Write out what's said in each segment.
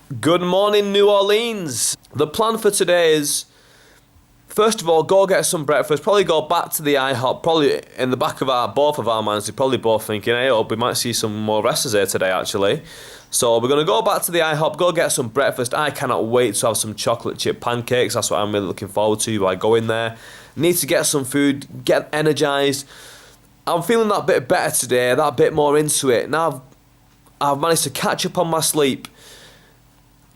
Good morning, New Orleans. The plan for today is, first of all, go get some breakfast, probably go back to the IHOP, probably in the back of both of our minds, we're probably both thinking, hey, hope we might see some more wrestlers here today, actually. So we're going to go back to the IHOP, go get some breakfast. I cannot wait to have some chocolate chip pancakes. That's what I'm really looking forward to by going there. Need to get some food, get energised. I'm feeling that bit better today, that bit more into it. Now I've managed to catch up on my sleep.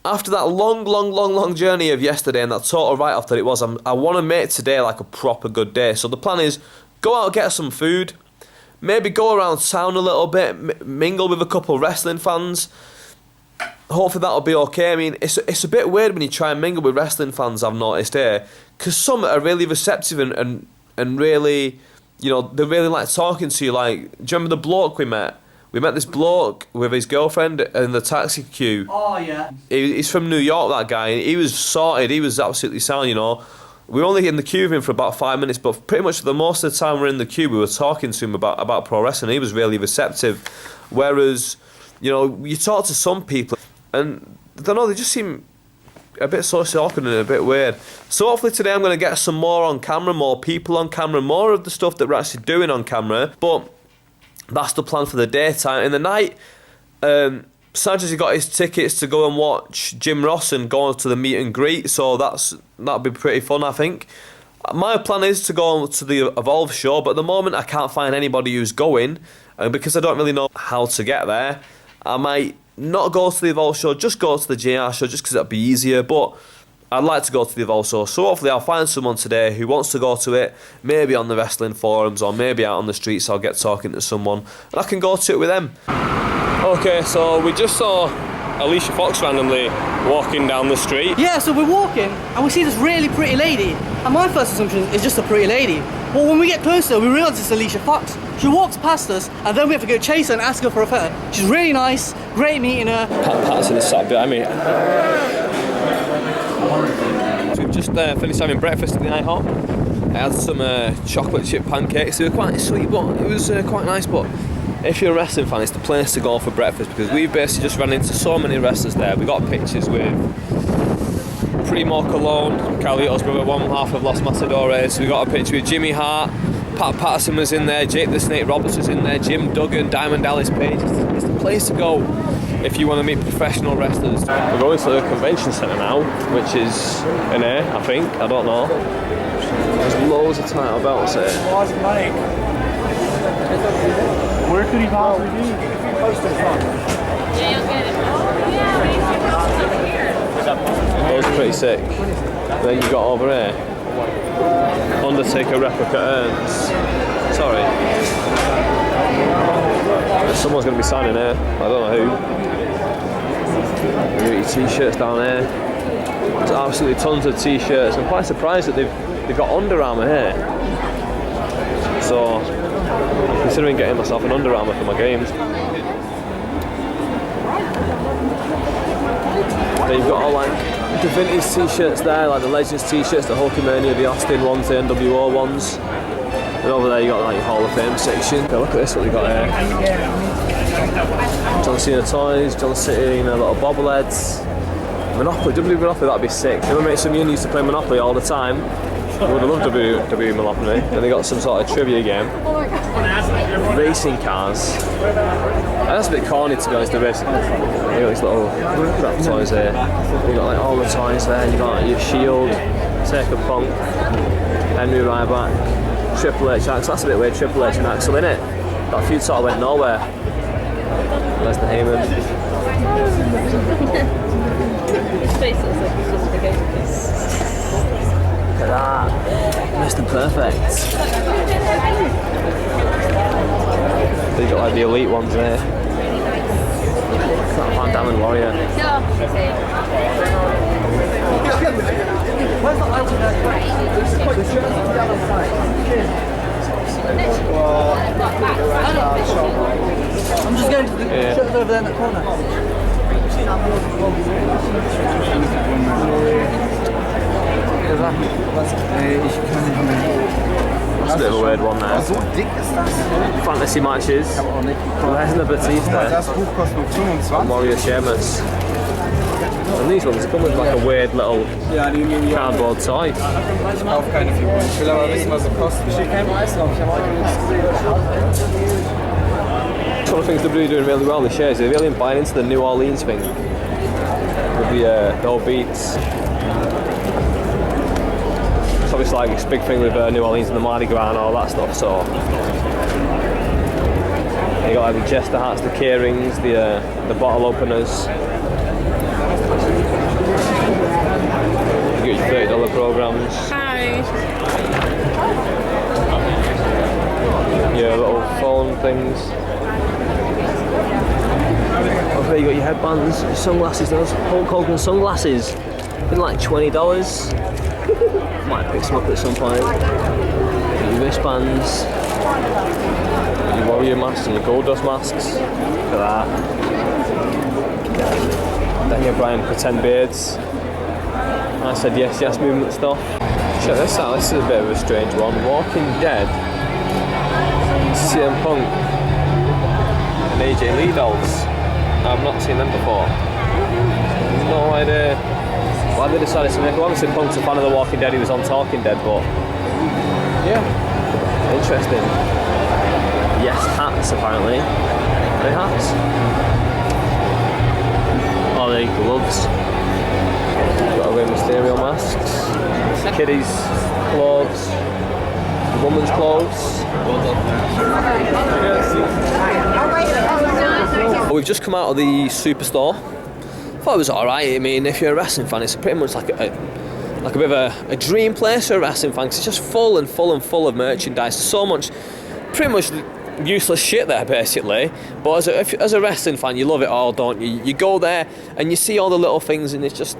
After that long journey of yesterday and that total write-off that it was, I want to make today like a proper good day. So the plan is, go out, get some food, maybe go around town a little bit, mingle with a couple of wrestling fans. Hopefully that'll be okay. I mean, it's a bit weird when you try and mingle with wrestling fans, I've noticed here, because some are really receptive and really, you know, they really like talking to you. Like, do you remember the bloke we met? We met this bloke with his girlfriend in the taxi queue. Oh, yeah. He's from New York, that guy. He was sorted. He was absolutely sound, you know. We were only in the queue with him for about 5 minutes, but pretty much for the most of the time we're in the queue, we were talking to him about pro wrestling. He was really receptive. Whereas, you know, you talk to some people, and I don't know, they just seem a bit socially awkward and a bit weird. So hopefully today I'm going to get some more on camera, more people on camera, more of the stuff that we're actually doing on camera. But that's the plan for the daytime. In the night, Sanchez got his tickets to go and watch Jim Ross and go to the meet and greet, so that'll be pretty fun, I think. My plan is to go to the Evolve show, but at the moment I can't find anybody who's going, and because I don't really know how to get there, I might not go to the Evolve show, just go to the JR show, just because it'll be easier. But I'd like to go to the Evolve show, so hopefully I'll find someone today who wants to go to it, maybe on the wrestling forums or maybe out on the streets. I'll get talking to someone and I can go to it with them. Okay, so we just saw Alicia Fox randomly walking down the street. Yeah, so we're walking and we see this really pretty lady, and my first assumption is just a pretty lady. But when we get closer, we realise it's Alicia Fox. She walks past us and then we have to go chase her and ask her for a photo. She's really nice, great meeting her. Patterson is sat behind me. So we've just finished having breakfast at the IHOP. I had some chocolate chip pancakes. They were quite sweet, but it was quite nice. But if you're a wrestling fan, it's the place to go for breakfast, because we've basically just ran into so many wrestlers there. We got pictures with Primo, Carltio's brother, one half of Los Matadores. We got a picture with Jimmy Hart. Patterson was in there, Jake the Snake Roberts was in there, Jim Duggan, Diamond Dallas Page. It's the place to go if you want to meet professional wrestlers. We're going to the convention centre now, which is in here, I think. I don't know. There's loads of title belts here. Where could he possibly be? Those are pretty sick. And then you got over here Undertaker replica urns. Sorry. Someone's going to be signing here. I don't know who. Your t-shirts down there. There's absolutely tons of t-shirts. I'm quite surprised that they've got Under Armour here. So I'm considering getting myself an Under Armour for my games. Then you've got all like the vintage t-shirts there, like the Legends t-shirts, the Hulkamania, the Austin ones, the NWO ones. And over there you got like your Hall of Fame section. Okay, look at this, what we got here. John Cena toys, John Cena little bobbleheads. Monopoly, WWE Monopoly, that'd be sick. Remember mates from uni used to play Monopoly all the time. I would have loved WWE Monopoly. And they got some sort of trivia game. Racing cars. That's a bit corny, to be honest, the racing. You got these little crap toys here. You got like all the toys there. You got like, your Shield, Taker Punk, Henry Ryback, Triple H, Axel. That's a bit weird, Triple H and Axel, innit? That feud sort of went nowhere. There's the Heyman. His face looks like he's just a game. Look at that. Mr. Perfect. So you got like the elite ones there. That Van Damme and Warrior. I'm just going to the shop over there in the corner. That's a bit of a weird one there. So dick ist das? Fantasy matches. Lesnar Batista. Das Buch kostet nur 25. Warrior Sheamus. And these ones come with like a weird little cardboard toy. Auf keine Figur. Ich will aber wissen, was sie kosten. Steht kein Preis drauf. Ich habe heute nichts gesehen. One of the things WWE are doing really well this year is they're really buying into the New Orleans thing with the whole beats. It's obviously like this big thing with New Orleans and the Mardi Gras and all that stuff. So you got like the jester hats, the key rings, the bottle openers. You get your $30 programs. Hi. Your little phone things. Okay, you got your headbands, your sunglasses, those Hulk Hogan sunglasses. Been like $20. Might pick some up at some point. Your wristbands, your warrior masks and your gold dust masks. Look at that. Daniel Bryan pretend beards. I said yes movement stuff. Check this out, this is a bit of a strange one. Walking Dead, CM Punk and AJ Lee dolls. I've not seen them before. No idea why they decided to make one. Obviously Punk's a fan of The Walking Dead, he was on Talking Dead, but yeah, interesting. Yes, hats apparently. Are they hats? Are they gloves? Got away Mysterio masks, kiddies' clothes, woman's clothes. We've just come out of the Superstore. Thought it was alright. I mean, if you're a wrestling fan, it's pretty much like a bit of a dream place for a wrestling fan, 'cause it's just full of merchandise. So much, pretty much useless shit there basically, but as a wrestling fan you love it all, don't you? You go there and you see all the little things and it's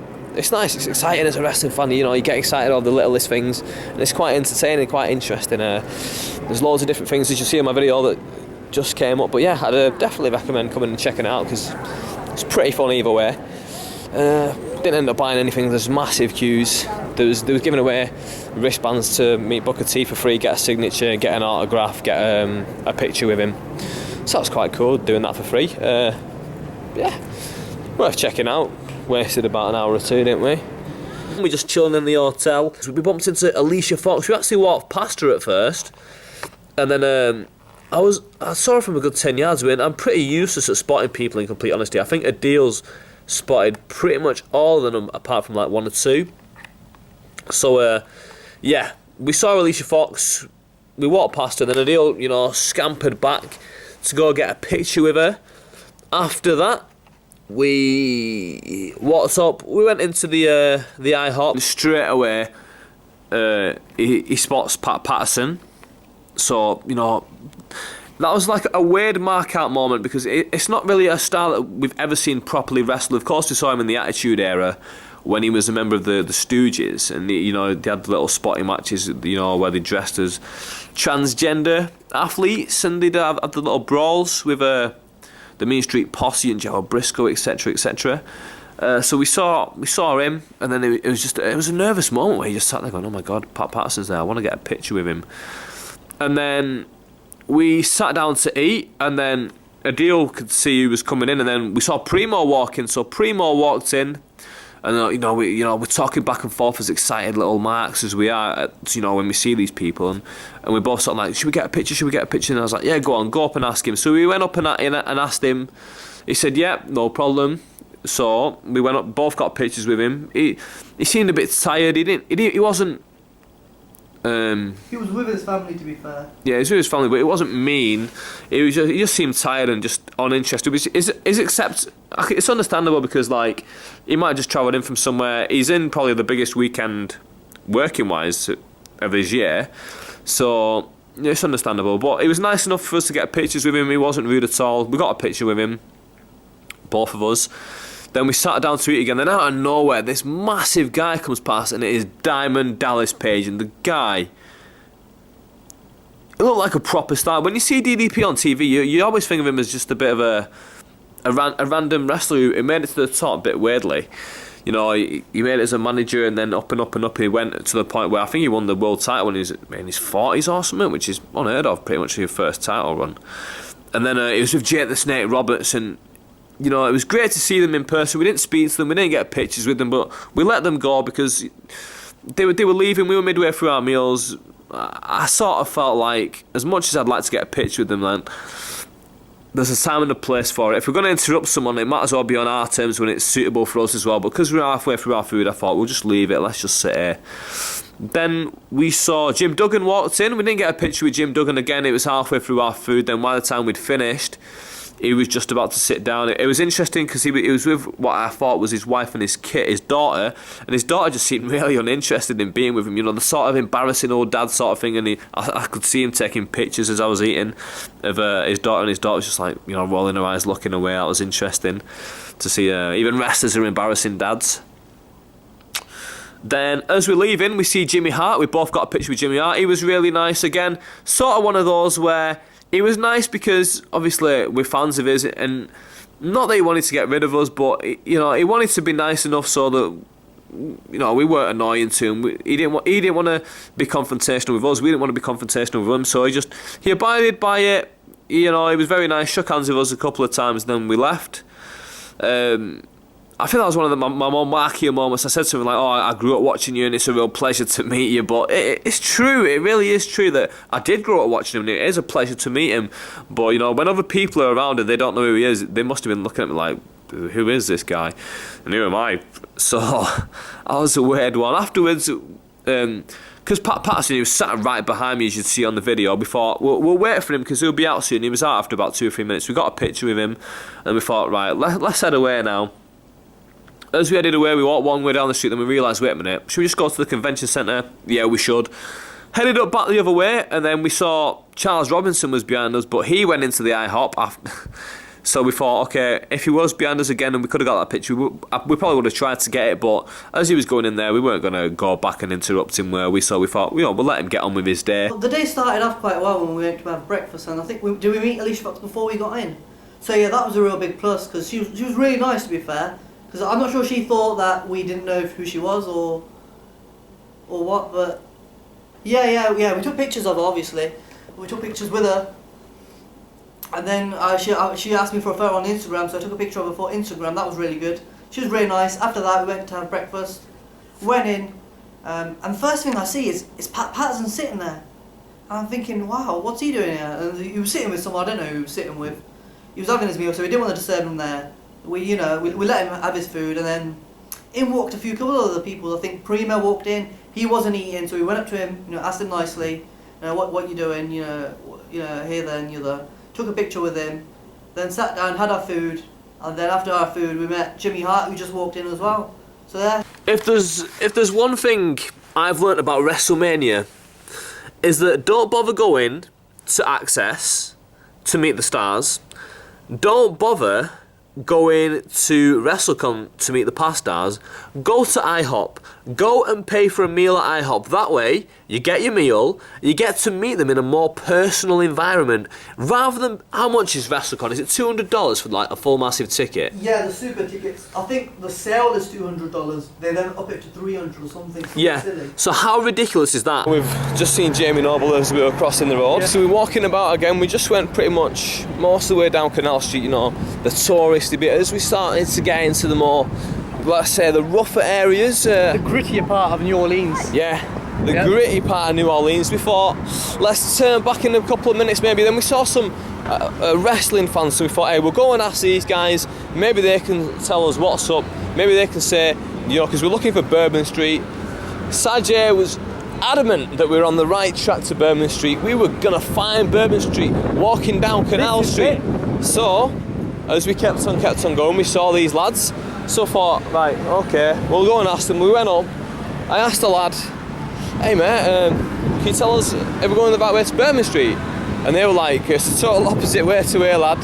nice, it's exciting as a wrestling fan, you know, you get excited over the littlest things and it's quite entertaining, quite interesting. There's loads of different things as you see in my video that just came up, but yeah, I'd definitely recommend coming and checking it out because it's pretty fun either way. Didn't end up buying anything. There's massive queues. They was giving away wristbands to meet Booker T for free, get a signature, get an autograph, get a picture with him. So that was quite cool, doing that for free. Yeah, worth checking out. Wasted about an hour or two, didn't we? We just chilling in the hotel. So we bumped into Alicia Fox. We actually walked past her at first, and then I saw her from a good 10 yards away. And I'm pretty useless at spotting people, in complete honesty. I think Adil's spotted pretty much all of them apart from like one or two. So yeah, we saw Alicia Fox, we walked past her, then Adil, you know, scampered back to go get a picture with her. After that, we what's up? We went into the IHOP. Straight away, he spots Patterson. So, you know, that was like a weird mark-out moment because it's not really a style that we've ever seen properly wrestle. Of course, we saw him in the Attitude Era when he was a member of the Stooges, and you know, they had little spotty matches, you know, where they dressed as transgender athletes, and they'd have the little brawls with the Mean Street Posse and Joe Briscoe, etc., etc. So we saw him, and then it was a nervous moment where he just sat there going, "Oh my God, Pat Patterson's there. I want to get a picture with him." And then we sat down to eat, and then Adil could see who was coming in, and then we saw Primo walk in. So Primo walked in, and we're talking back and forth as excited little marks as we are, when we see these people, and we both sort of like, should we get a picture? Should we get a picture? And I was like, yeah, go up and ask him. So we went up and asked him. He said, yeah, no problem. So we went up, both got pictures with him. He seemed a bit tired. He wasn't. He was with his family, to be fair. Yeah, he was with his family, but it wasn't mean. He just seemed tired and just uninterested. It's understandable because like he might have just travelled in from somewhere. He's in probably the biggest weekend working wise of his year, so yeah, it's understandable. But it was nice enough for us to get pictures with him. He wasn't rude at all. We got a picture with him, both of us. Then we sat down to eat again. Then out of nowhere, this massive guy comes past, and it is Diamond Dallas Page. And the guy, he looked like a proper star. When you see DDP on TV, you always think of him as just a bit of a random wrestler who made it to the top a bit weirdly. You know, he made it as a manager, and then up and up and up he went to the point where I think he won the world title when he was in his 40s or something, which is unheard of, pretty much for your first title run. And then it was with Jake the Snake Roberts, and you know, it was great to see them in person. We didn't speak to them, we didn't get pictures with them, but we let them go because they were leaving. We were midway through our meals. I sort of felt like, as much as I'd like to get a picture with them, then there's a time and a place for it. If we're going to interrupt someone, it might as well be on our terms when it's suitable for us as well. But because we're halfway through our food, I thought we'll just leave it. Let's just sit here. Then we saw Jim Duggan walked in. We didn't get a picture with Jim Duggan again. It was halfway through our food. Then by the time we'd finished, he was just about to sit down. It was interesting because he was with what I thought was his wife and his daughter, and his daughter just seemed really uninterested in being with him. You know, the sort of embarrassing old dad sort of thing. And I could see him taking pictures as I was eating of his daughter, and his daughter was just like, you know, rolling her eyes, looking away. That was interesting to see. Even wrestlers are embarrassing dads. Then, as we're leaving, we see Jimmy Hart. We both got a picture with Jimmy Hart. He was really nice again. Sort of one of those where he was nice because, obviously, we're fans of his, and not that he wanted to get rid of us, but, you know, he wanted to be nice enough so that, you know, we weren't annoying to him. He didn't want to be confrontational with us. We didn't want to be confrontational with him, so he abided by it. You know, he was very nice, shook hands with us a couple of times, then we left. I think that was one of my more markier moments. I said to him, like, oh, I grew up watching you and it's a real pleasure to meet you. But it's true, it really is true that I did grow up watching him and it is a pleasure to meet him. But, you know, when other people are around and they don't know who he is, they must have been looking at me like, who is this guy? And who am I? So, that was a weird one. Afterwards, because Patterson, he was sat right behind me, as you'd see on the video. We thought, we'll wait for him because he'll be out soon. He was out after about 2 or 3 minutes. We got a picture with him and we thought, right, let's head away now. As we headed away, we walked one way down the street, then we realised, wait a minute, should we just go to the convention centre? Yeah, we should. Headed up back the other way, and then we saw Charles Robinson was behind us, but he went into the IHOP after. So we thought, okay, if he was behind us again and we could have got that picture, we probably would have tried to get it, but as he was going in there, we weren't going to go back and interrupt him where we thought, you know, we'll let him get on with his day. The day started off quite well when we went to have breakfast, and I think, did we meet Alicia Fox before we got in? So yeah, that was a real big plus, because she was really nice, to be fair. Because I'm not sure she thought that we didn't know who she was or what, but yeah, we took pictures of her, obviously. We took pictures with her, and then she asked me for a photo on Instagram, so I took a picture of her for Instagram. That was really good. She was really nice. After that, we went to have breakfast, went in, and the first thing I see is Patterson sitting there. And I'm thinking, wow, what's he doing here? And he was sitting with someone, I don't know who he was sitting with. He was having his meal, so we didn't want to disturb him there. We let him have his food, and then in walked a couple of other people. I think Primo walked in. He wasn't eating, so we went up to him, you know, asked him nicely, you know, what you doing, you know, here, there, and the other. Took a picture with him, then sat down, had our food, and then after our food, we met Jimmy Hart, who just walked in as well. So there. If there's one thing I've learnt about WrestleMania, is that don't bother going to Access to meet the stars. Don't bother going to WrestleCon to meet the past stars. Go to IHOP. Go and pay for a meal at IHOP. That way, you get your meal, you get to meet them in a more personal environment. Rather than, how much is WrestleCon? Is it $200 for like a full massive ticket? Yeah, the super tickets. I think the sale is $200. They then up it to $300 or something. Yeah. Silly. So how ridiculous is that? We've just seen Jamie Noble as we were crossing the road. Yeah. So we're walking about again. We just went pretty much most of the way down Canal Street, you know, the touristy bit. As we started to get into the more, let's say, the rougher areas. The grittier part of New Orleans. Yeah. The gritty part of New Orleans. We thought, let's turn back in a couple of minutes maybe. Then we saw some wrestling fans, so we thought, hey, we'll go and ask these guys. Maybe they can tell us what's up. Maybe they can say, you know, because we're looking for Bourbon Street. Sajay was adamant that we were on the right track to Bourbon Street. We were going to find Bourbon Street walking down Canal Street. So, as we kept on going, we saw these lads. So I thought, right, okay, we'll go and ask them. We went up. I asked the lad, hey mate, can you tell us if we're going the right way to Bourbon Street? And they were like, it's the total opposite way to here, lad.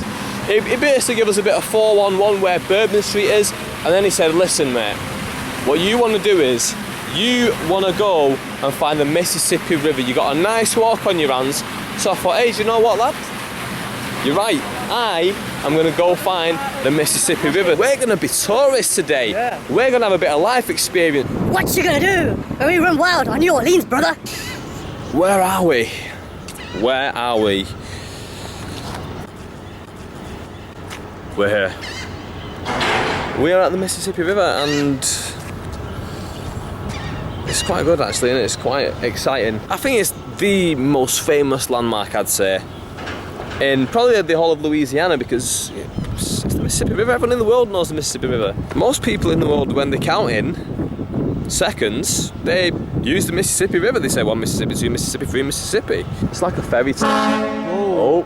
He basically gave us a bit of 411 where Bourbon Street is, and then he said, listen mate, what you want to do is, you want to go and find the Mississippi River. You got a nice walk on your hands. So I thought, hey, do you know what, lad? You're right, I am going to go find the Mississippi River. We're going to be tourists today. Yeah. We're going to have a bit of life experience. What you gonna do when we run wild on New Orleans, brother? Where are we? Where are we? We're here. We are at the Mississippi River and it's quite good actually, and it's quite exciting. I think it's the most famous landmark, I'd say, in probably the whole of Louisiana, because it's the Mississippi River. Everyone in the world knows the Mississippi River. Most people in the world, when they count in seconds, they use the Mississippi River. They say 1 Mississippi, 2 Mississippi, 3 Mississippi. It's like a ferry terminal. Oh,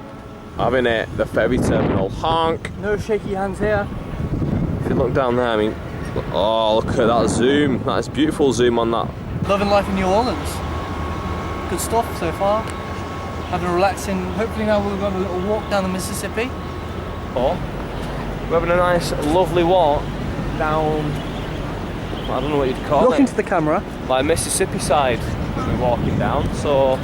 having it, the ferry terminal. Honk. No shaky hands here. If you look down there, I mean, oh, look at that zoom. That is beautiful zoom on that. Loving life in New Orleans. Good stuff so far. Having a relaxing, hopefully now we'll go on a little walk down the Mississippi. Oh, we're having a nice, lovely walk down, I don't know what you'd call Look it. into the camera. Like Mississippi side, we're walking down, so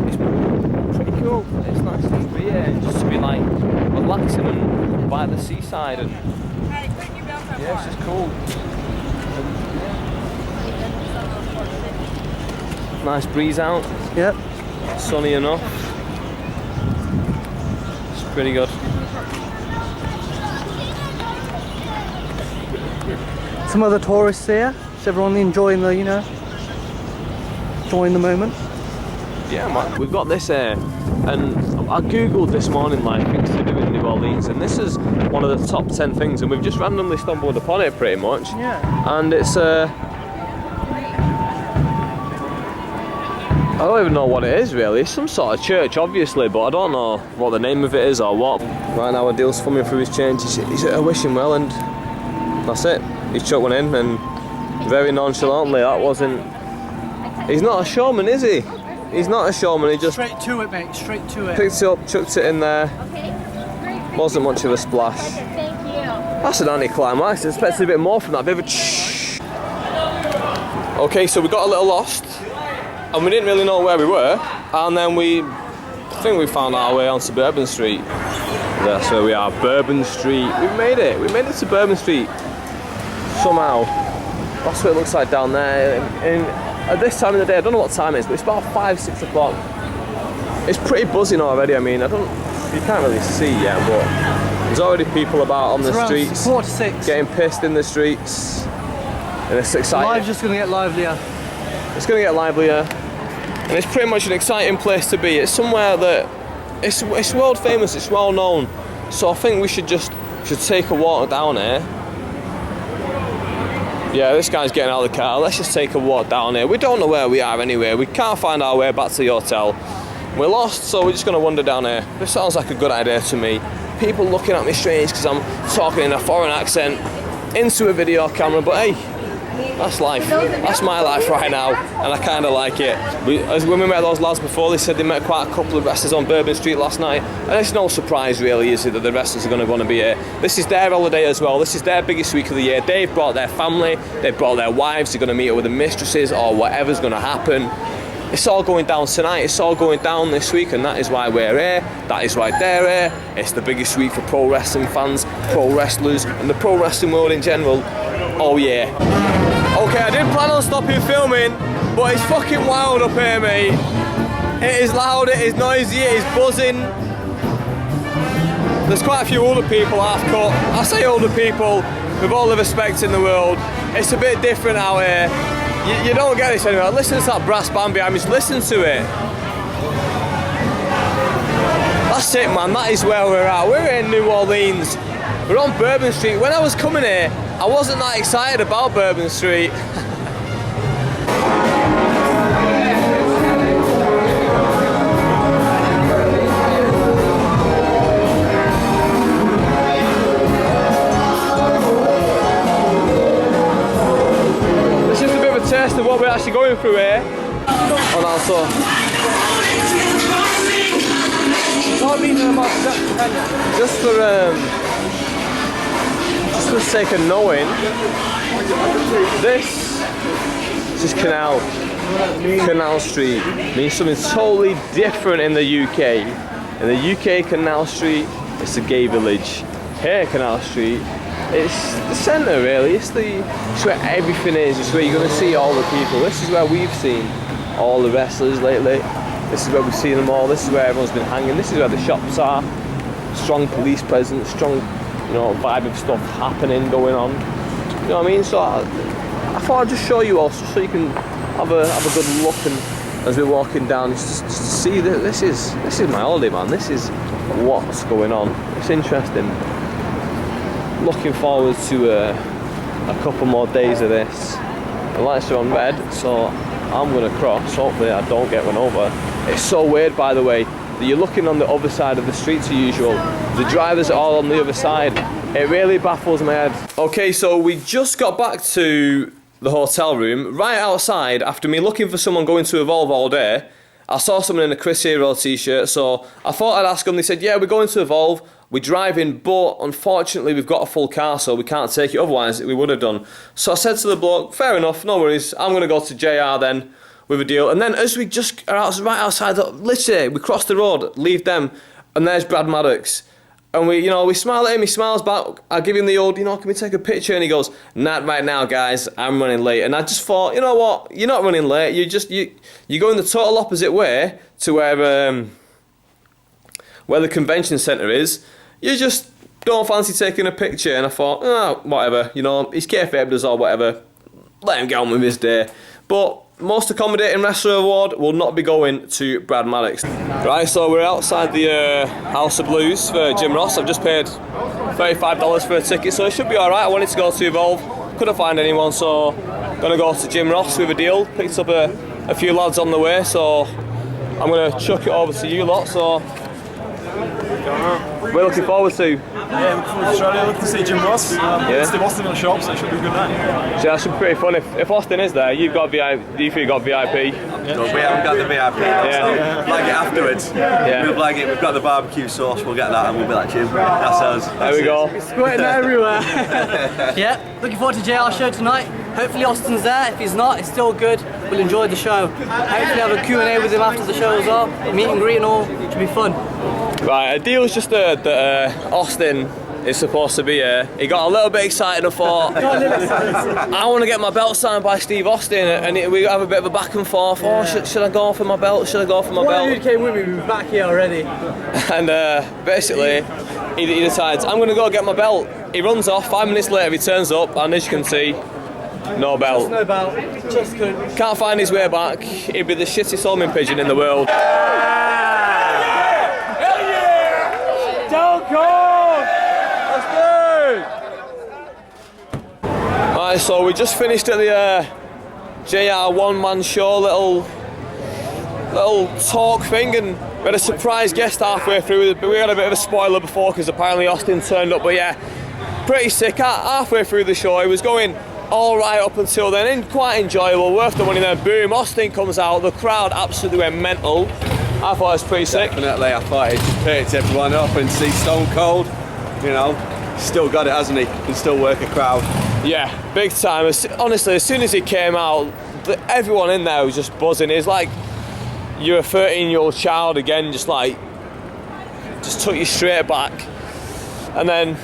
it's pretty cool. It's nice to be here, just to be like relaxing and by the seaside, and yeah, it's just cool. Nice breeze out. Yep. Sunny enough. It's pretty good. Some other tourists here. Is everyone enjoying the, you know, enjoying the moment? Yeah, man. We've got this here, and I googled this morning like things to do in New Orleans, and this is one of the top 10 things, and we've just randomly stumbled upon it pretty much. Yeah. And it's I don't even know what it is really. It's some sort of church, obviously, but I don't know what the name of it is or what. Right now, Adil's fumbling through his change. He's wishing well, and that's it. He's chucked one in, and very nonchalantly. That wasn't. He's not a showman, is he? He's not a showman. He just Straight to it, mate. Straight to it. picked it up, chucked it in there. Okay, great. Wasn't much of a splash. Thank you. That's an anticlimax. I expected a bit more from that. Bit of a shh. Okay, so we got a little lost, and we didn't really know where we were, and then I think we found our way onto Bourbon Street. That's where we are, Bourbon Street. We've made it. We made it to Bourbon Street somehow. That's what it looks like down there. And at this time of the day, I don't know what time it is, but it's about 5, 6 o'clock. It's pretty buzzing already. I mean, you can't really see yet, but there's already people about on the streets, 4 to 6. getting pissed in the streets, and it's exciting. Live's just gonna get livelier. It's going to get livelier, and it's pretty much an exciting place to be. It's somewhere that it's world famous, it's well known, so I think we should take a walk down here. Yeah, this guy's getting out of the car. Let's just take a walk down here. We don't know where we are anyway. We can't find our way back to the hotel. We're lost, so we're just going to wander down here. This sounds like a good idea to me. People looking at me strange because I'm talking in a foreign accent into a video camera, but hey, that's life. That's my life right now, and I kind of like it. When we met those lads before, they said they met quite a couple of wrestlers on Bourbon Street last night, and it's no surprise really, is it, that the wrestlers are going to want to be here. This is their holiday as well. This is their biggest week of the year. They've brought their family, they've brought their wives, they're going to meet up with the mistresses or whatever's going to happen. It's all going down tonight, it's all going down this week, and that is why we're here, that is why they're here. It's the biggest week for pro wrestling fans, pro wrestlers, and the pro wrestling world in general. Oh yeah. Okay, I didn't plan on stopping filming, but it's fucking wild up here, mate. It is loud, it is noisy, it is buzzing. There's quite a few older people half cut. I say older people with all the respect in the world. It's a bit different out here. You don't get this anywhere. Listen to that brass band behind me, just listen to it. That's it, man, that is where we're at. We're in New Orleans. We're on Bourbon Street. When I was coming here, I wasn't that excited about Bourbon Street. It's just a bit of a taste of what we're actually going through here. And also, just for the sake of knowing, this is Canal Street. Means something totally different in the UK. In the UK, Canal Street, it's a gay village. Here, Canal Street, it's the centre really. It's where everything is. It's where you're going to see all the people. This is where we've seen all the wrestlers lately. This is where we've seen them all. This is where everyone's been hanging. This is where the shops are. Strong police presence, strong vibe of stuff happening, going on. You know what I mean? So I thought I'd just show you all, so you can have a good look, and as we're walking down, just to see that this is my holiday, man. This is what's going on. It's interesting. Looking forward to a couple more days of this. The lights are on red, so I'm gonna cross. Hopefully I don't get run over. It's so weird, by the way, that you're looking on the other side of the street to usual. The drivers are all on the other side. It really baffles my head. Okay, so we just got back to the hotel room. Right outside, after me looking for someone going to Evolve all day, I saw someone in a Chris Hero t-shirt, so I thought I'd ask them. They said, yeah, we're going to Evolve, we're driving, but unfortunately we've got a full car, so we can't take it, otherwise we would have done. So I said to the bloke, fair enough, no worries, I'm going to go to JR then with a deal. And then as we just are right outside, literally, we cross the road, leave them, and there's Brad Maddox. And we smile at him, he smiles back, I give him the old, can we take a picture? And he goes, not right now, guys, I'm running late. And I just thought, you know what, you're not running late, you're going the total opposite way to where the convention centre is. You just don't fancy taking a picture. And I thought, whatever, he's kayfabe does or whatever, let him get on with his day. But most accommodating wrestler award will not be going to Brad Maddox. Right, so we're outside the House of Blues for Jim Ross. I've just paid $35 for a ticket, so it should be alright. I wanted to go to Evolve, couldn't find anyone, so gonna go to Jim Ross with a deal. Picked up a few lads on the way, so I'm gonna chuck it over to you lot. So we're looking forward to. Yeah, looking forward to Australia, looking to see Jim Ross. It's the Austin in the shop, so it should be a good night. So that should be pretty fun. If Austin is there, you've got VIP. You got VIP. No, we haven't got the VIP. Yeah. Like it afterwards. Yeah. We'll like it. We've got the barbecue sauce. We'll get that, and we'll be like, Jim. That's us. There we go. Squirting everywhere. Yeah, looking forward to JR's show tonight. Hopefully Austin's there. If he's not, it's still good. We'll enjoy the show. Hopefully have a Q&A with him after the show as well. Meet and greet and all. Should be fun. Right, a deal's just that Austin is supposed to be here. He got a little bit excited and thought, I want to get my belt signed by Steve Austin, and we have a bit of a back and forth. Should I go for my belt? Should I go for my belt? One dude came with me, we were back here already. And basically, he decides, I'm going to go get my belt. He runs off, 5 minutes later he turns up, and as you can see, no belt. Just no belt, just couldn't. Can't find his way back. He'd be the shittest homing pigeon in the world. Right, so we just finished at the JR one-man show, little talk thing, and we had a surprise guest halfway through. We had a bit of a spoiler before because apparently Austin turned up, but yeah, pretty sick. Halfway through the show, it was going all right up until then, and quite enjoyable, worth the money. Then boom, Austin comes out, the crowd absolutely went mental. I thought it was pretty sick. Definitely, I thought it just picked everyone up, and see Stone Cold, still got it, hasn't he? Can still work a crowd. Yeah, big time. Honestly, as soon as he came out, everyone in there was just buzzing. It's like you're a 13-year-old child again, just took you straight back. And then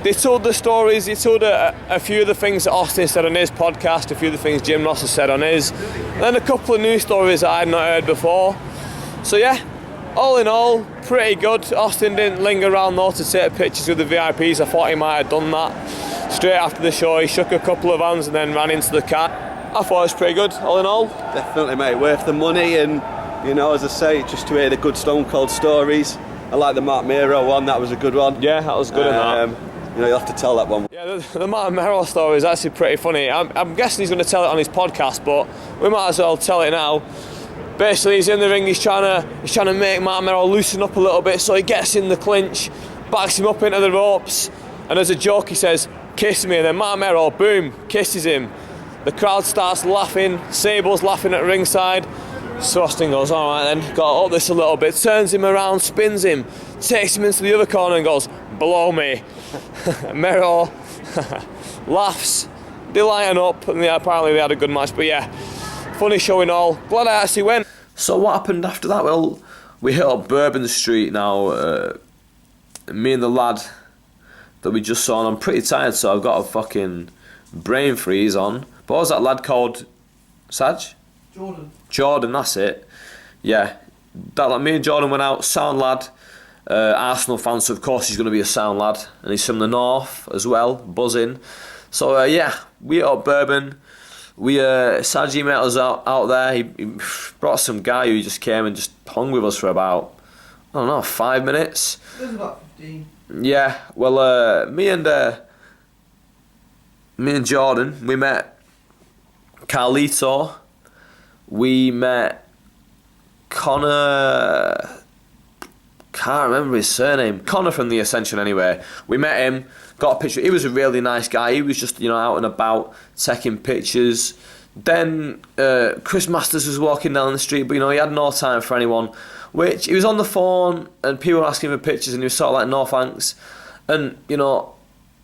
they told the stories, they told a few of the things that Austin said on his podcast, a few of the things Jim Ross has said on his, and then a couple of new stories that I had not heard before. So yeah, all in all, pretty good. Austin didn't linger around though to take pictures with the VIPs. I thought he might have done that. Straight after the show, he shook a couple of hands and then ran into the car. I thought it was pretty good, all in all. Definitely, mate, worth the money, and as I say, just to hear the good Stone Cold stories. I like the Mark Mero one, that was a good one. Yeah, that was good in that. You'll have to tell that one. Yeah, the Mark Mero story is actually pretty funny. I'm guessing he's going to tell it on his podcast, but we might as well tell it now. Basically, he's in the ring, he's trying to make Mark Mero loosen up a little bit, so he gets in the clinch, backs him up into the ropes, and as a joke he says, kiss me, and then Mark Mero, boom, kisses him. The crowd starts laughing, Sable's laughing at ringside, so Austin goes, alright then, got up this a little bit, turns him around, spins him, takes him into the other corner and goes, blow me. Mero laughs, they lighten up, and apparently they had a good match, but yeah, funny show and all. Glad I actually went. So what happened after that? Well, we hit up Bourbon Street now. Me and the lad that we just saw, and I'm pretty tired, so I've got a fucking brain freeze on. But what was that lad called? Saj? Jordan. Jordan, that's it. Yeah. Me and Jordan went out, sound lad. Arsenal fan, so of course he's going to be a sound lad, and he's from the north as well, buzzing. So yeah, we at Bourbon. Saji met us out there. He brought some guy who just came and just hung with us for about, I don't know, 5 minutes. It was about 15. Yeah, well, me and Jordan, we met Carltio. We met Konnar. Can't remember his surname. Konnar from the Ascension anyway. We met him, got a picture. He was a really nice guy. He was just, out and about, taking pictures. Then Chris Masters was walking down the street, but he had no time for anyone. Which, he was on the phone and people were asking him for pictures and he was sort of like, no thanks. And,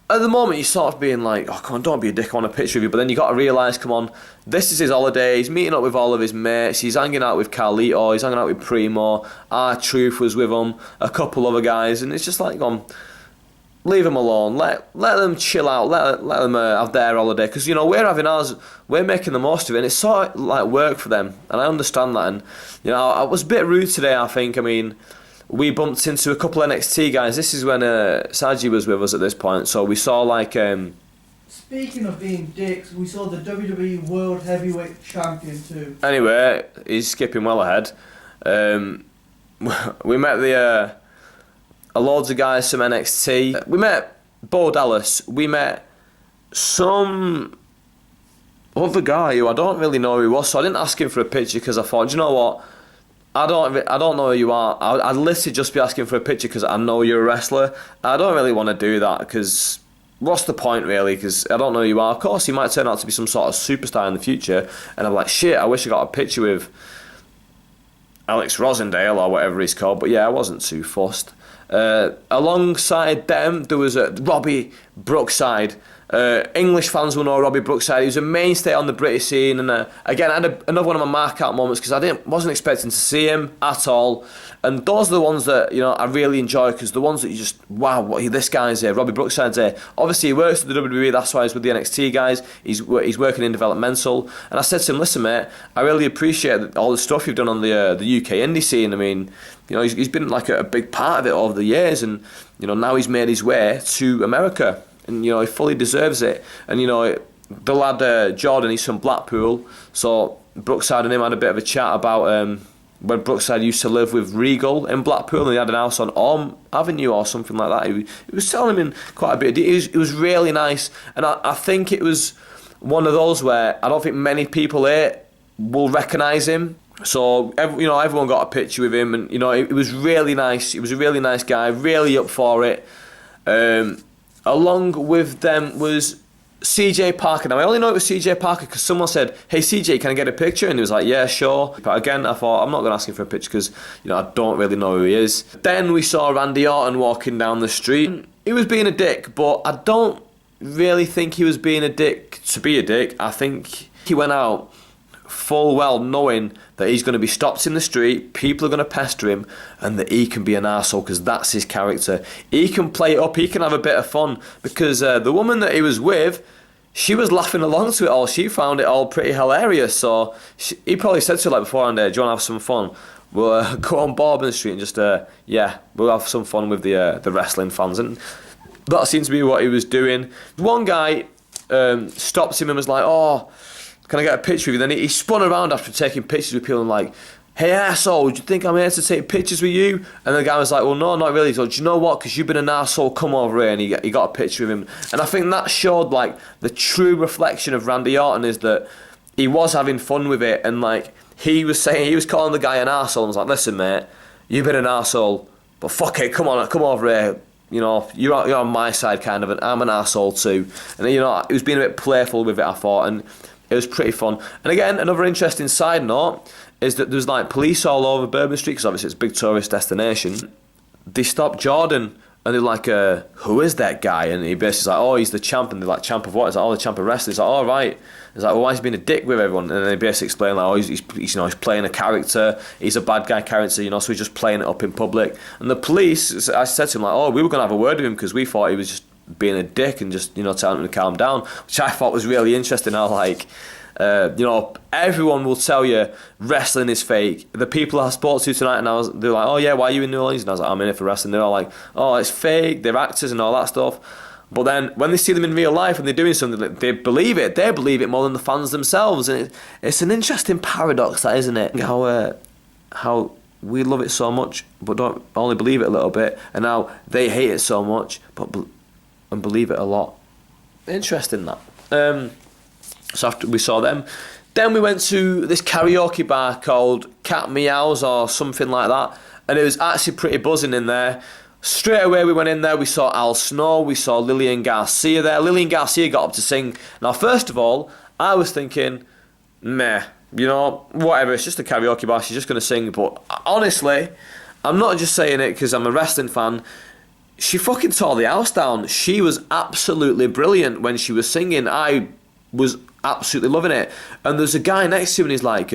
at the moment you're sort of being like, oh come on, don't be a dick, I want a picture of you. But then you got to realise, come on, this is his holiday, he's meeting up with all of his mates, he's hanging out with Carltio, he's hanging out with Primo, R-Truth was with him, a couple other guys, and it's just like, leave them alone, let them chill out, let them have their holiday, because we're having ours, we're making the most of it, and it's sort of like work for them, and I understand that. And I was a bit rude today, I think. I mean, we bumped into a couple of NXT guys. This is when Saji was with us at this point, so we saw like Speaking of being dicks, we saw the WWE World Heavyweight Champion too. Anyway, he's skipping well ahead. We met loads of guys from NXT. We met Bo Dallas. We met some other guy who I don't really know who he was, so I didn't ask him for a picture because I thought, do you know what? I don't know who you are. I'd literally just be asking for a picture because I know you're a wrestler. I don't really want to do that because what's the point really? Because I don't know who you are. Of course, he might turn out to be some sort of superstar in the future, and I'm like, shit, I wish I got a picture with Alex Rosendale or whatever he's called. But yeah, I wasn't too fussed. Alongside them, there was Robbie Brookside. English fans will know Robbie Brookside. He was a mainstay on the British scene, and again, I had another one of my mark-out moments because I wasn't expecting to see him at all. And those are the ones that I really enjoy, because the ones that you just, wow, this guy's here, Robbie Brookside's here. Obviously, he works with the WWE, that's why he's with the NXT guys. He's working in developmental, and I said to him, listen, mate, I really appreciate all the stuff you've done on the UK indie scene. I mean, he's been like a big part of it over the years, and now he's made his way to America. And he fully deserves it. And the lad Jordan, he's from Blackpool, so Brookside and him had a bit of a chat about when Brookside used to live with Regal in Blackpool, and he had an house on Orm Avenue or something like that. He was telling him quite a bit. It was really nice, and I think it was one of those where I don't think many people here will recognise him. So everyone got a picture with him, and it was really nice. He was a really nice guy, really up for it. Along with them was CJ Parker. Now I only know it was CJ Parker because someone said, hey CJ, can I get a picture? And he was like, yeah, sure. But again, I thought, I'm not going to ask him for a picture because I don't really know who he is. Then we saw Randy Orton walking down the street. He was being a dick, but I don't really think he was being a dick to be a dick. I think he went out full well knowing that he's going to be stopped in the street, people are going to pester him, and that he can be an arsehole because that's his character. He can play it up, he can have a bit of fun, because the woman that he was with, she was laughing along to it all. She found it all pretty hilarious, so he probably said to her like beforehand, do you want to have some fun? We'll go on Bourbon Street and just, we'll have some fun with the wrestling fans. And that seems to be what he was doing. One guy stopped him and was like, oh, can I get a picture of you? Then he spun around after taking pictures with people and like, hey asshole, do you think I'm here to take pictures with you? And the guy was like, well no, not really. So do you know what, because you've been an asshole, come over here. And he got a picture of him. And I think that showed like the true reflection of Randy Orton, is that he was having fun with it, and like he was calling the guy an asshole, and was like, listen mate, you've been an asshole, but fuck it, come over here. You're on my side kind of, and I'm an asshole too. And he was being a bit playful with it, I thought, and it was pretty fun. And again, another interesting side note is that there's like police all over Bourbon Street, because obviously it's a big tourist destination. They stopped Jordan and they're like, who is that guy? And he basically's like, oh, he's the champ. And they're like, champ of what? He's like, oh, the champ of wrestling. He's like, oh, right. He's like, well, why is he being a dick with everyone? And they basically explain like, oh, he's playing a character. He's a bad guy character, so he's just playing it up in public. And the police, I said to him like, oh, we were going to have a word with him because we thought he was just being a dick and just telling him to calm down, which I thought was really interesting. How like Everyone will tell you wrestling is fake. The people I spoke to tonight, and they're like, oh yeah, why are you in New Orleans? And I was like, I'm in it for wrestling. They're all like, oh, it's fake, they're actors and all that stuff. But then when they see them in real life and they're doing something, they believe it. They believe it more than the fans themselves. And it's an interesting paradox, that, isn't it? How we love it so much, but don't only believe it a little bit, and now they hate it so much, and believe it a lot. Interesting, that. So after we saw them, then we went to this karaoke bar called Cat Meows or something like that, and it was actually pretty buzzing in there. Straight away we went in there, we saw Al Snow, we saw Lillian Garcia there. Lillian Garcia got up to sing. Now, first of all, I was thinking, meh, whatever, it's just a karaoke bar, she's just going to sing. But honestly, I'm not just saying it because I'm a wrestling fan, she fucking tore the house down. She was absolutely brilliant when she was singing. I was absolutely loving it. And there's a guy next to me and he's like,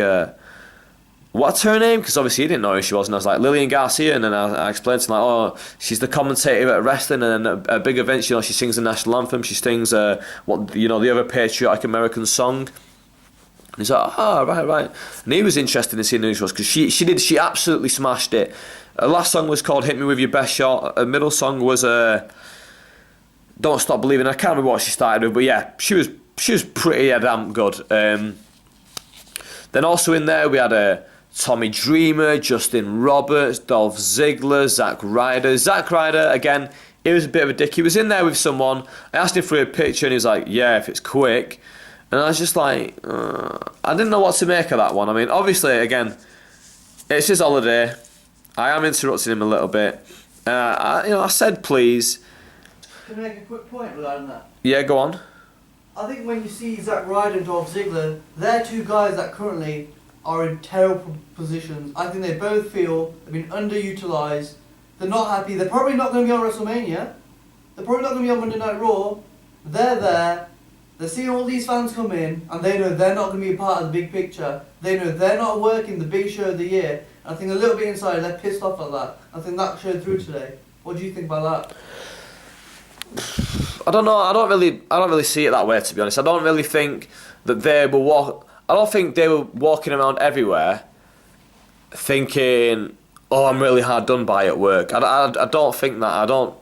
what's her name? Because obviously he didn't know who she was, and I was like, Lillian Garcia, and then I explained to him, like, oh, she's the commentator at wrestling, and then at big events, she sings the national anthem, she sings the other patriotic American song. And he's like, oh, right. And he was interested in seeing who she was, because she absolutely smashed it. Her last song was called Hit Me With Your Best Shot. Her middle song was Don't Stop Believing. I can't remember what she started with, but yeah, she was pretty damn good. Then also in there we had Tommy Dreamer, Justin Roberts, Dolph Ziggler, Zack Ryder. Zack Ryder, again, he was a bit of a dick. He was in there with someone. I asked him for a picture and he was like, yeah, if it's quick. And I was just like, I didn't know what to make of that one. I mean, obviously, again, it's his holiday. I am interrupting him a little bit. I said please. Can I make a quick point regarding that? Yeah, go on. I think when you see Zack Ryder and Dolph Ziggler, they're two guys that currently are in terrible positions. I think they both feel they've been underutilised. They're not happy. They're probably not going to be on WrestleMania. They're probably not going to be on Monday Night Raw. They're there. They're seeing all these fans come in, and they know they're not going to be a part of the big picture. They know they're not working the big show of the year. And I think a little bit inside, they're pissed off at that. I think that showed through today. What do you think about that? I don't know. I don't really see it that way, to be honest. I don't really think that they were I don't think they were walking around everywhere thinking, oh, I'm really hard done by at work. I don't think that. I don't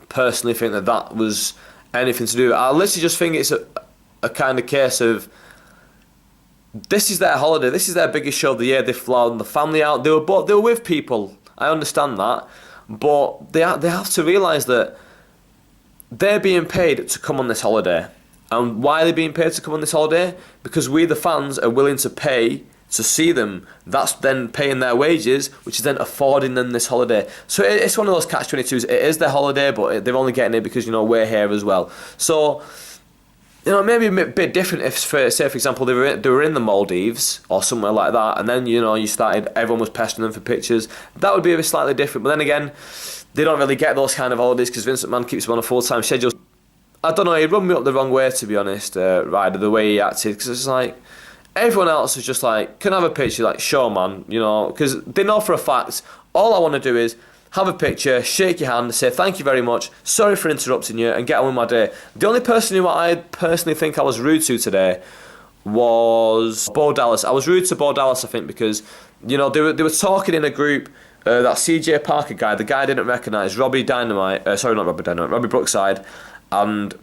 personally think that was anything to do with it. I literally just think it's a kind of case of, this is their holiday, this is their biggest show of the year, they've flown the family out, they were with people, I understand that, but they have to realise that they're being paid to come on this holiday. And why are they being paid to come on this holiday? Because we, the fans, are willing to pay to see them. That's then paying their wages, which is then affording them this holiday. So it's one of those catch-22s. It is their holiday, but they're only getting it because, we're here as well. So, maybe a bit different if, for example, they were in the Maldives or somewhere like that, and then, everyone was pestering them for pictures. That would be a bit slightly different. But then again, they don't really get those kind of holidays because Vince McMahon keeps them on a full-time schedule. I don't know, he rubbed me up the wrong way, to be honest, Ryder, the way he acted, because it's like, everyone else is just like, can I have a picture? Like, sure, man, because they know for a fact, all I want to do is have a picture, shake your hand, say thank you very much, sorry for interrupting you, and get on with my day. The only person who I personally think I was rude to today was Bo Dallas. I was rude to Bo Dallas, I think, because, they were talking in a group. That CJ Parker guy, the guy I didn't recognise, Robbie Brookside, and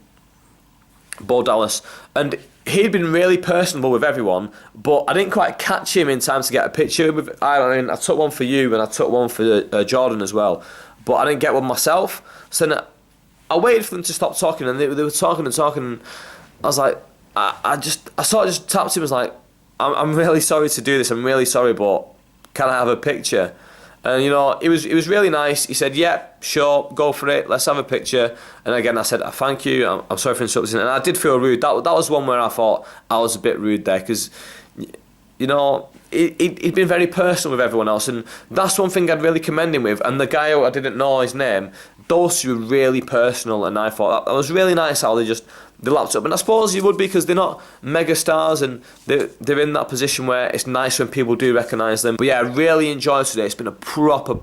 Bo Dallas, and he'd been really personable with everyone, but I didn't quite catch him in time to get a picture with. I took one for you and I took one for Jordan as well, but I didn't get one myself. So then I waited for them to stop talking, and they were talking and talking. And I was like, I sort of just tapped him. I was like, I'm really sorry to do this. I'm really sorry, but can I have a picture? And it was really nice. He said, yeah, sure, go for it, let's have a picture. And again, I said, thank you, I'm sorry for interrupting. And I did feel rude. That was one where I thought I was a bit rude there, because he'd been very personal with everyone else, and that's one thing I'd really commend him with. And the guy who I didn't know his name, those two were really personal, and I thought that was really nice how they just the laptop. And I suppose you would, because they're not mega stars and they're in that position where it's nice when people do recognise them. But yeah, I really enjoyed today. It's been a proper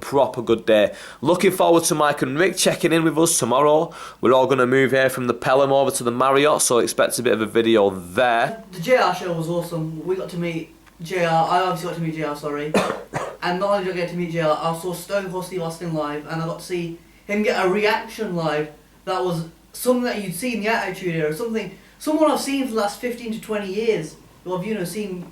good day. Looking forward to Mike and Rick checking in with us tomorrow. We're all going to move here from the Pelham over to the Marriott, so expect a bit of a video there. The JR show was awesome. We got to meet JR. I obviously got to meet JR, sorry. And not only did I get to meet JR, I saw Stone Cold Steve Austin live, and I got to see him get a reaction live that was something that you'd see in the Attitude Era, someone I've seen for the last 15 to 20 years, who I've, you know, seen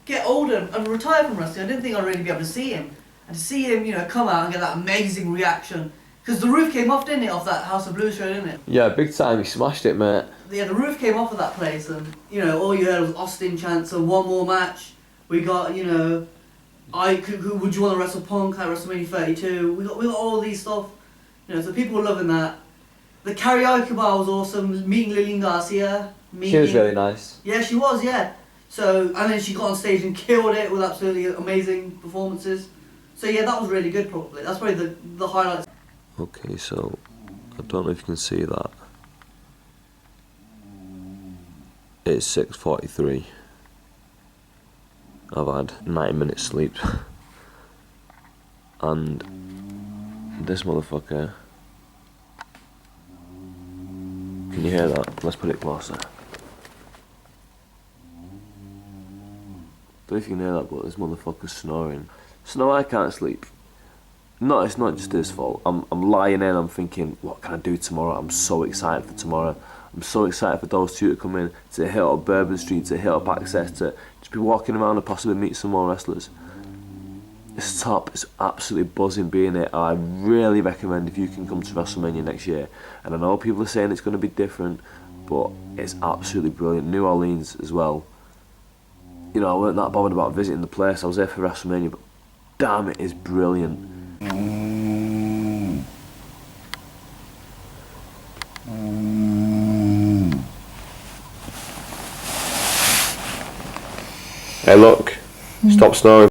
get older and retire from wrestling. I didn't think I'd really be able to see him. And to see him, you know, come out and get that amazing reaction. Because the roof came off, didn't it, off that House of Blues show, didn't it? Yeah, big time. He smashed it, mate. Yeah, the roof came off of that place, and, you know, all you heard was Austin chants and one more match. We got, you know, who would you want to wrestle Punk at WrestleMania 32? We got all these stuff. You know, so people were loving that. The karaoke bar was awesome. Meeting Lillian Garcia. She was really nice. Yeah, she was, yeah. So, and then she got on stage and killed it with absolutely amazing performances. So yeah, that was really good probably. That's probably the highlights. Okay, so I don't know if you can see that. It's 6:43. I've had 90 minutes sleep. And this motherfucker. Can you hear that? Let's put it closer. Don't know if you can hear that, but this motherfucker's snoring. So now I can't sleep. No, it's not just his fault. I'm lying in, I'm thinking, what can I do tomorrow? I'm so excited for tomorrow. I'm so excited for those two to come in, to hit up Bourbon Street, to hit up Access, to just be walking around and possibly meet some more wrestlers. It's top, it's absolutely buzzing being here. I really recommend if you can come to WrestleMania next year. And I know people are saying it's going to be different, but it's absolutely brilliant. New Orleans as well. You know, I weren't that bothered about visiting the place. I was there for WrestleMania, but damn, it is brilliant. Hey, look, stop snoring.